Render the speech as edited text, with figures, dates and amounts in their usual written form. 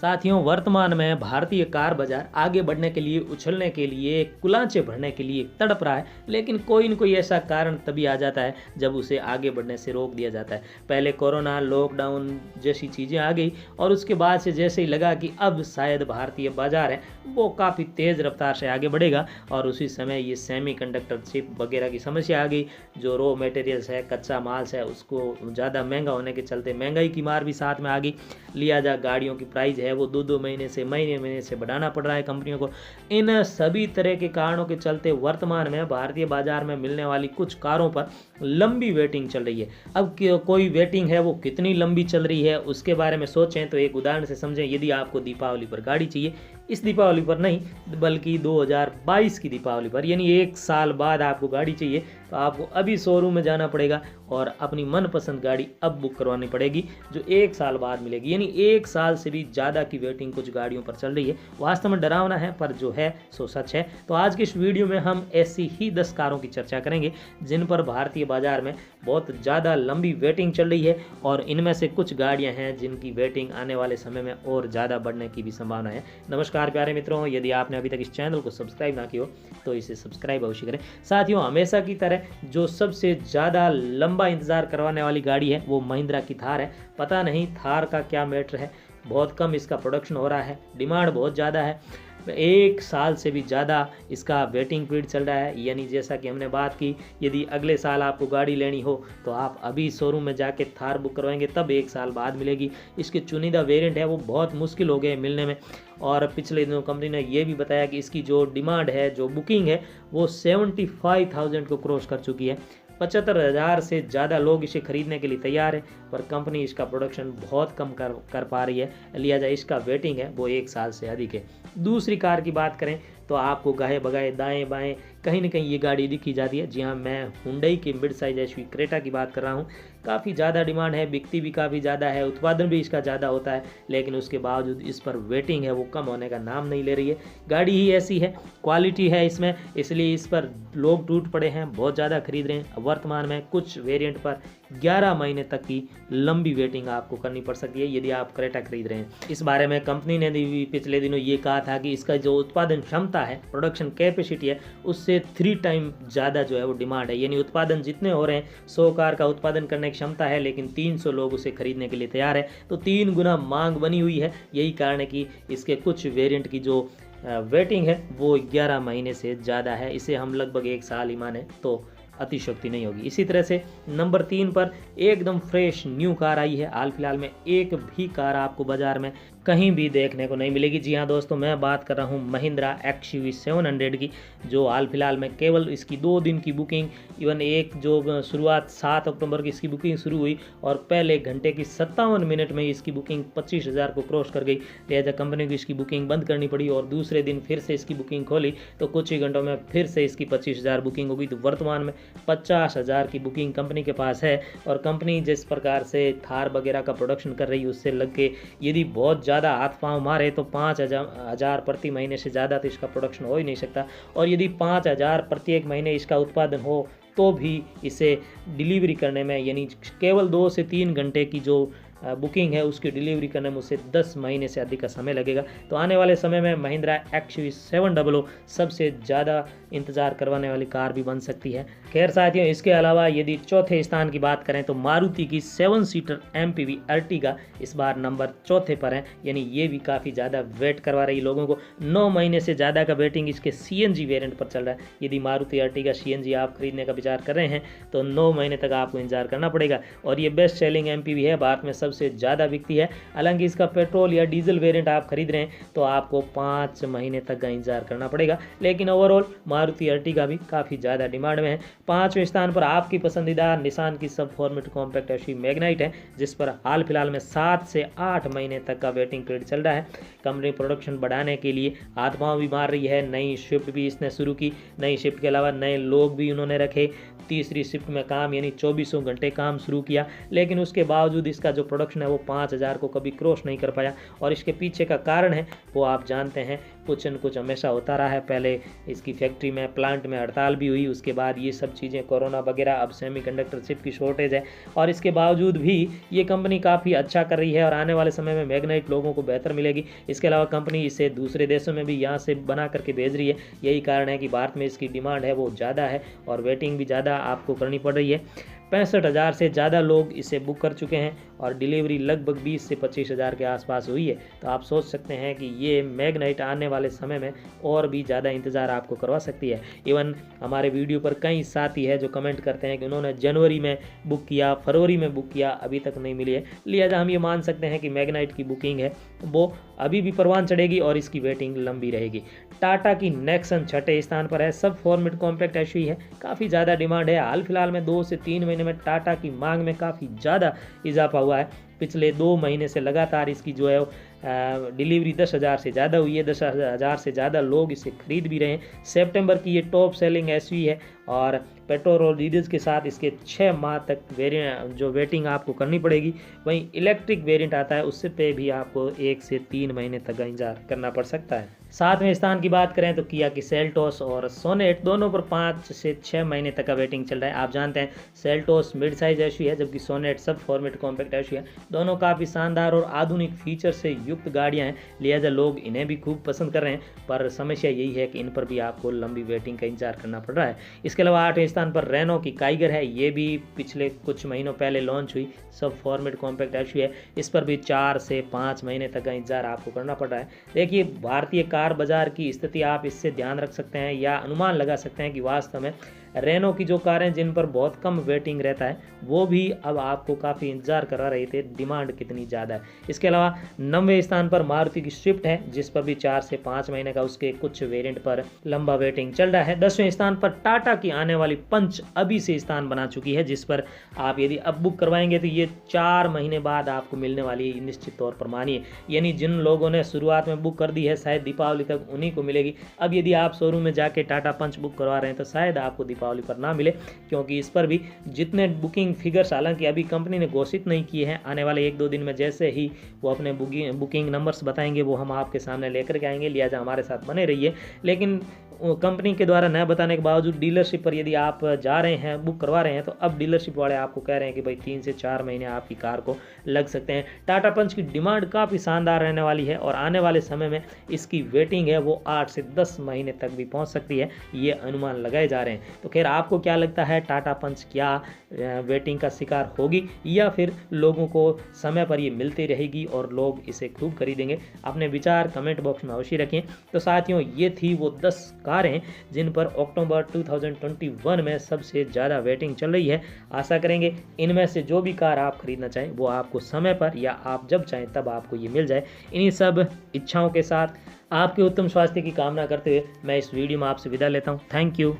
साथियों, वर्तमान में भारतीय कार बाजार आगे बढ़ने के लिए, उछलने के लिए, कुलांचे भरने के लिए तड़प रहा है, लेकिन कोई न कोई ऐसा कारण तभी आ जाता है जब उसे आगे बढ़ने से रोक दिया जाता है। पहले कोरोना, लॉकडाउन जैसी चीज़ें आ गई और उसके बाद से जैसे ही लगा कि अब शायद भारतीय बाजार है वो काफ़ी तेज़ रफ्तार से आगे बढ़ेगा, और उसी समय ये सेमीकंडक्टर चिप वगैरह की समस्या आ गई। जो रॉ मटेरियल्स है, कच्चा माल है, उसको ज़्यादा महंगा होने के चलते महंगाई की मार भी साथ में आ गई। लिया जा गाड़ियों की प्राइस है वो 2-2 महीने से बढ़ाना पड़ रहा है कंपनियों को। इन सभी तरह के कारणों के चलते वर्तमान में भारतीय बाजार में मिलने वाली कुछ कारों पर लंबी वेटिंग चल रही है। अब कोई वेटिंग है वो कितनी लंबी चल रही है उसके बारे में सोचें तो एक उदाहरण से समझें। यदि आपको दीपावली पर गाड़ी चाहिए, इस दीपावली पर नहीं बल्कि 2022 की दीपावली पर, यानी 1 साल बाद आपको गाड़ी चाहिए, तो आपको अभी शोरूम में जाना पड़ेगा और अपनी मनपसंद गाड़ी अब बुक करवानी पड़ेगी जो 1 साल बाद मिलेगी। यानी 1 साल से भी ज़्यादा की वेटिंग कुछ गाड़ियों पर चल रही है। वास्तव में डरावना है पर जो है सो सच है। तो आज की इस वीडियो में हम ऐसी ही 10 कारों की चर्चा करेंगे जिन पर भारतीय बाजार में बहुत ज़्यादा लंबी वेटिंग चल रही है, और इनमें से कुछ गाड़ियाँ हैं जिनकी वेटिंग आने वाले समय में और ज़्यादा बढ़ने की भी संभावना है। नमस्कार प्यारे मित्रों, यदि आपने अभी तक इस चैनल को सब्सक्राइब ना किया हो तो इसे सब्सक्राइब अवश्य करें। साथियों, हमेशा की तरह जो सबसे ज़्यादा लंबा इंतज़ार करवाने वाली गाड़ी है वो महिंद्रा की थार है। पता नहीं थार का क्या मैटर है, बहुत कम इसका प्रोडक्शन हो रहा है, डिमांड बहुत ज़्यादा है, 1 साल से भी ज़्यादा इसका वेटिंग पीरियड चल रहा है। यानी जैसा कि हमने बात की, यदि अगले साल आपको गाड़ी लेनी हो तो आप अभी शोरूम में जाके थार बुक करवाएंगे तब 1 साल बाद मिलेगी। इसके चुनिंदा वेरिएंट है वो बहुत मुश्किल हो गए मिलने में, और पिछले दिनों कंपनी ने ये भी बताया कि इसकी जो डिमांड है, जो बुकिंग है वो 75,000 को क्रॉस कर चुकी है। 75,000 से ज़्यादा लोग इसे खरीदने के लिए तैयार है, पर कंपनी इसका प्रोडक्शन बहुत कम कर पा रही है, लिहाजा इसका वेटिंग है वो 1 साल से अधिक है। दूसरी कार की बात करें तो आपको गाहे बगाए दाएं बाएं कहीं ना कहीं ये गाड़ी दिखी जाती है। जी हाँ, मैं हुंडई की मिड साइज एसयूवी क्रेटा की बात कर रहा हूँ। काफ़ी ज़्यादा डिमांड है, बिकती भी काफ़ी ज़्यादा है, उत्पादन भी इसका ज़्यादा होता है, लेकिन उसके बावजूद इस पर वेटिंग है वो कम होने का नाम नहीं ले रही है। गाड़ी ही ऐसी है, क्वालिटी है इसमें, इसलिए इस पर लोग टूट पड़े हैं, बहुत ज़्यादा खरीद रहे हैं। वर्तमान में कुछ वेरिएंट पर 11 महीने तक की लंबी वेटिंग आपको करनी पड़ सकती है यदि आप क्रेटा खरीद रहे हैं। इस बारे में कंपनी ने भी पिछले दिनों ये कहा था कि इसका जो उत्पादन क्षमता है, प्रोडक्शन कैपेसिटी है, उससे 3 टाइम ज़्यादा जो है वो डिमांड है। यानी उत्पादन जितने हो रहे हैं, 100 कार का उत्पादन करने की क्षमता है, लेकिन 300 लोग उसे खरीदने के लिए तैयार है, तो 3 गुना मांग बनी हुई है। यही कारण है कि इसके कुछ वेरिएंट की जो वेटिंग है वो 11 महीने से ज़्यादा है। इसे हम लगभग 1 साल ही माने तो अतिशयोक्ति नहीं होगी। इसी तरह से नंबर 3 पर एकदम फ्रेश न्यू कार आई है। हाल फिलहाल में एक भी कार आपको बाजार में कहीं भी देखने को नहीं मिलेगी। जी हाँ दोस्तों, मैं बात कर रहा हूँ महिंद्रा XUV 700 की, जो हाल फिलहाल में केवल इसकी 2 दिन की बुकिंग, इवन एक जो शुरुआत 7 अक्टूबर की इसकी बुकिंग शुरू हुई और पहले घंटे की 57 मिनट में इसकी बुकिंग 25,000 को क्रॉस कर गई। लिहाजा कंपनी को इसकी बुकिंग बंद करनी पड़ी और दूसरे दिन फिर से इसकी बुकिंग खोली तो कुछ ही घंटों में फिर से इसकी 25,000 बुकिंग हो गई। तो वर्तमान में 50,000 की बुकिंग कंपनी के पास है, और कंपनी जिस प्रकार से थार वगैरह का प्रोडक्शन कर रही है उससे लग के यदि बहुत ज़्यादा हाथ पांव मारे तो 5,000 प्रति महीने से ज़्यादा तो इसका प्रोडक्शन हो ही नहीं सकता। और यदि 5,000 प्रत्येक महीने इसका उत्पादन हो तो भी इसे डिलीवरी करने में, यानी केवल 2 से 3 घंटे की जो बुकिंग है उसकी डिलीवरी करने में उससे 10 महीने से अधिक का समय लगेगा। तो आने वाले समय में महिंद्रा XUV 700 सबसे ज़्यादा इंतज़ार करवाने वाली कार भी बन सकती है। खैर साथियों, इसके अलावा यदि चौथे स्थान की बात करें तो मारुति की 7 सीटर MPV अर्टिगा इस बार नंबर 4 पर है। यानी ये भी काफ़ी ज़्यादा वेट करवा रही लोगों को। 9 महीने से ज़्यादा का वेटिंग इसके CNG वेरिएंट पर चल रहा है। यदि मारुति अर्टिगा CNG आप खरीदने का विचार कर रहे हैं तो 9 महीने तक आपको इंतजार करना पड़ेगा। और ये बेस्ट सेलिंग MPV है, भारत में सबसे ज़्यादा बिकती है। हालांकि इसका पेट्रोल या डीजल वेरिएंट आप खरीद रहे हैं तो आपको 5 महीने तक का इंतजार करना पड़ेगा, लेकिन ओवरऑल मारुति अर्टिगा भी काफ़ी ज़्यादा डिमांड में है। 5वें स्थान पर आपकी पसंदीदा निसान की सब फॉर्मेट कॉम्पैक्ट एसयूवी मैग्नाइट है, जिस पर हाल फिलहाल में 7 से 8 महीने तक का वेटिंग पीरियड चल रहा है। कंपनी प्रोडक्शन बढ़ाने के लिए हाथ पांव भी मार रही है। नई शिफ्ट भी इसने शुरू की, नई शिफ्ट के अलावा नए लोग भी उन्होंने रखे। तीसरी शिफ्ट में काम यानी 24 घंटे काम शुरू किया, लेकिन उसके बावजूद इसका जो प्रोडक्शन है वो 5,000 को कभी क्रॉस नहीं कर पाया। और इसके पीछे का कारण है वो आप जानते हैं, कुछ न कुछ हमेशा होता रहा है। पहले इसकी फैक्ट्री में, प्लांट में हड़ताल भी हुई, उसके बाद ये सब चीज़ें, कोरोना वगैरह, अब सेमीकंडक्टर चिप की शॉर्टेज है, और इसके बावजूद भी ये कंपनी काफ़ी अच्छा कर रही है और आने वाले समय में मैग्नाइट लोगों को बेहतर मिलेगी। इसके अलावा कंपनी इसे दूसरे देशों में भी यहाँ से बना करके भेज रही है। यही कारण है कि भारत में इसकी डिमांड है वो ज़्यादा है और वेटिंग भी ज़्यादा आपको करनी पड़ रही है। 65,000 से ज़्यादा लोग इसे बुक कर चुके हैं और डिलीवरी लगभग 20 से 25,000 के आसपास हुई है। तो आप सोच सकते हैं कि ये मैग्नाइट आने वाले समय में और भी ज़्यादा इंतज़ार आपको करवा सकती है। इवन हमारे वीडियो पर कई साथी है जो कमेंट करते हैं कि उन्होंने जनवरी में बुक किया, फरवरी में बुक किया, अभी तक नहीं मिली है। लिहाजा हम ये मान सकते हैं कि मैग्नाइट की बुकिंग है वो अभी भी परवान चढ़ेगी और इसकी वेटिंग लंबी रहेगी। टाटा की नेक्सन 6ठे स्थान पर है। सब फॉर्मेट कॉम्पैक्ट एसयूवी है, काफ़ी ज़्यादा डिमांड है। हाल फिलहाल में 2 से 3 महीने में टाटा की मांग में काफ़ी ज़्यादा इजाफा हुआ है। पिछले 2 महीने से लगातार इसकी जो है डिलीवरी 10,000 से ज़्यादा हुई है। 10,000 से ज़्यादा लोग इसे खरीद भी रहे हैं। सितंबर की ये टॉप सेलिंग एसयूवी है और पेट्रोल और डीजल के साथ इसके 6 माह तक जो वेटिंग आपको करनी पड़ेगी। वहीं इलेक्ट्रिक वेरिएंट आता है, उससे पे भी आपको 1 से 3 महीने तक इंतजार करना पड़ सकता है। 7वें स्थान की बात करें तो किया की सेल्टोस और सोनेट दोनों पर 5 से 6 महीने तक का वेटिंग चल रहा है। आप जानते हैं सेल्टोस मिड साइज एसयूवी है जबकि सोनेट सब फॉर्मेट कॉम्पैक्ट एसयूवी है। दोनों काफ़ी शानदार और आधुनिक फीचर से युक्त गाड़ियां हैं, लिहाजा लोग इन्हें भी खूब पसंद कर रहे हैं। पर समस्या यही है कि इन पर भी आपको लंबी वेटिंग का इंतजार करना पड़ रहा है। इसके अलावा 8वें स्थान पर रेनो की काइगर है। ये भी पिछले कुछ महीनों पहले लॉन्च हुई सब फॉर्मेट कॉम्पैक्ट एसयूवी है। इस पर भी 4 से 5 महीने तक का इंतजार आपको करना पड़ रहा है। देखिए, भारतीय कार बाजार की स्थिति आप इससे ध्यान रख सकते हैं या अनुमान लगा सकते हैं कि वास्तव में रेनो की जो कारें जिन पर बहुत कम वेटिंग रहता है वो भी अब आपको काफ़ी इंतजार करा रहे थे, डिमांड कितनी ज़्यादा है। इसके अलावा 9वें स्थान पर मारुति की स्विफ्ट है जिस पर भी 4 से 5 महीने का उसके कुछ वेरिएंट पर लंबा वेटिंग चल रहा है। 10वें स्थान पर टाटा की आने वाली पंच अभी से स्थान बना चुकी है जिस पर आप यदि अब बुक करवाएंगे तो ये 4 महीने बाद आपको मिलने वाली है, निश्चित तौर पर मानिए। यानी जिन लोगों ने शुरुआत में बुक कर दी है शायद दीपावली तक उन्हीं को मिलेगी। अब यदि आप शोरूम में जाके टाटा पंच बुक करवा रहे हैं तो शायद आपको दीपावली पर ना मिले, क्योंकि इस पर भी जितने बुकिंग फिगर्स हालांकि अभी कंपनी ने घोषित नहीं किए हैं, आने वाले 1-2 दिन में जैसे ही वो अपने बुकिंग नंबर्स बताएंगे वो हम आपके सामने लेकर के आएंगे। लिहाजा हमारे साथ बने रहिए। लेकिन कंपनी के द्वारा न बताने के बावजूद डीलरशिप पर यदि आप जा रहे हैं, बुक करवा रहे हैं, तो अब डीलरशिप वाले आपको कह रहे हैं कि भाई 3 से 4 महीने आपकी कार को लग सकते हैं। टाटा पंच की डिमांड काफ़ी शानदार रहने वाली है और आने वाले समय में इसकी वेटिंग है वो 8 से 10 महीने तक भी पहुंच सकती है, ये अनुमान लगाए जा रहे हैं। तो खैर, आपको क्या लगता है, टाटा पंच क्या वेटिंग का शिकार होगी या फिर लोगों को समय पर ये मिलती रहेगी और लोग इसे खूब खरीदेंगे? अपने विचार कमेंट बॉक्स में अवश्य रखें। तो साथियों, ये थी वो 10 कारें जिन पर अक्टूबर 2021 में सबसे ज़्यादा वेटिंग चल रही है। आशा करेंगे इनमें से जो भी कार आप खरीदना चाहें वो आपको समय पर या आप जब चाहें तब आपको ये मिल जाए। इन्हीं सब इच्छाओं के साथ आपके उत्तम स्वास्थ्य की कामना करते हुए मैं इस वीडियो में आपसे विदा लेता हूँ। Thank you.